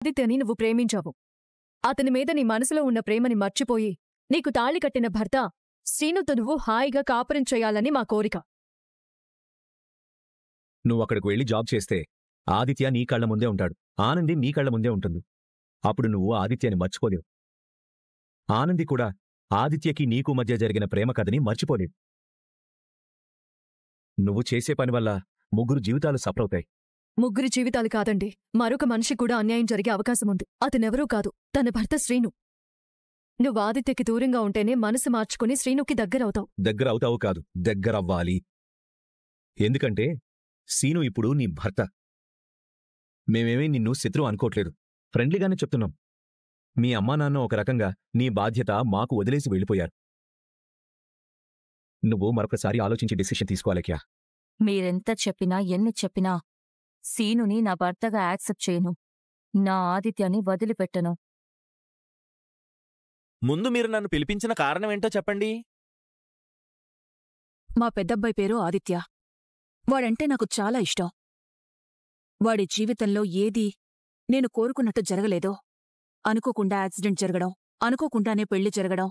ఆదిత్యని నువ్వు ప్రేమించావు. అతని మీద నీ మనసులో ఉన్న ప్రేమని మర్చిపోయి నీకు తాళి కట్టిన భర్త శ్రీనుతో నువ్వు హాయిగా కాపురం చేయాలని మా కోరిక. నువ్వక్కడికి వెళ్ళి జాబ్ చేస్తే ఆదిత్య నీ కళ్ల ముందే ఉంటాడు, ఆనంది నీ కళ్ల ముందే ఉంటుంది. అప్పుడు నువ్వు ఆదిత్యని మర్చిపోలేవు. ఆనంది కూడా ఆదిత్యకి నీకు మధ్య జరిగిన ప్రేమ కథని మర్చిపోలేవు. నువ్వు చేసే పని వల్ల ముగ్గురు జీవితాలు సఫలవుతాయి. ముగ్గురి జీవితాలు కాదండి, మరొక మనిషి కూడా అన్యాయం జరిగే అవకాశముంది. అతనెవరూ కాదు, తన భర్త శ్రీను. నువ్వు ఆదిత్యకి దూరంగా ఉంటేనే మనసు మార్చుకుని శ్రీనుకి దగ్గరవుతావు. దగ్గరవుతావు కాదు, దగ్గరవ్వాలి. ఎందుకంటే సీను ఇప్పుడు నీ భర్త. మేమేమీ నిన్ను శత్రువు అనుకోవట్లేదు, ఫ్రెండ్లీగానే చెప్తున్నాం. మీ అమ్మా నాన్న ఒక రకంగా నీ బాధ్యత మాకు వదిలేసి వెళ్ళిపోయారు. నువ్వు మరొకసారి ఆలోచించి డెసిషన్ తీసుకోవాలక్యా. మీరెంత చెప్పినా ఎన్ని చెప్పినా సీనుని నా భర్తగా యాక్సెప్ట్ చేయను. నా ఆదిత్యాన్ని వదిలిపెట్టను. ముందు మీరు నన్ను పిలిపించిన కారణమేంటో చెప్పండి. మా పెద్దబ్బాయి పేరు ఆదిత్య. వాడంటే నాకు చాలా ఇష్టం. వాడి జీవితంలో ఏదీ నేను కోరుకున్నట్టు జరగలేదో. అనుకోకుండా యాక్సిడెంట్ జరగడం, అనుకోకుండానే పెళ్లి జరగడం,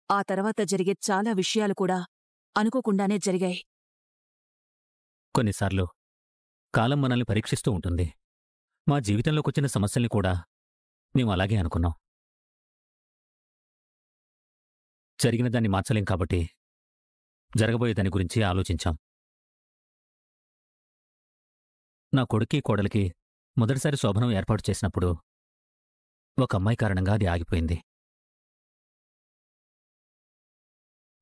ఆ తర్వాత జరిగే చాలా విషయాలు కూడా అనుకోకుండానే జరిగాయి. కొన్నిసార్లు కాలం మనల్ని పరీక్షిస్తూ ఉంటుంది. మా జీవితంలోకొచ్చిన సమస్యల్ని కూడా మేము అలాగే అనుకున్నాం. జరిగిన దాన్ని మార్చలేం కాబట్టి జరగబోయే దాని గురించి ఆలోచించాం. నా కొడుక్కి కోడలికి మొదటిసారి శోభనం ఏర్పాటు చేసినప్పుడు ఒక అమ్మాయి కారణంగా అది ఆగిపోయింది.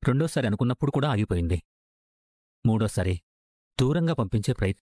రెండోసారి అనుకున్నప్పుడు కూడా ఆగిపోయింది. మూడోసారి దూరంగా పంపించే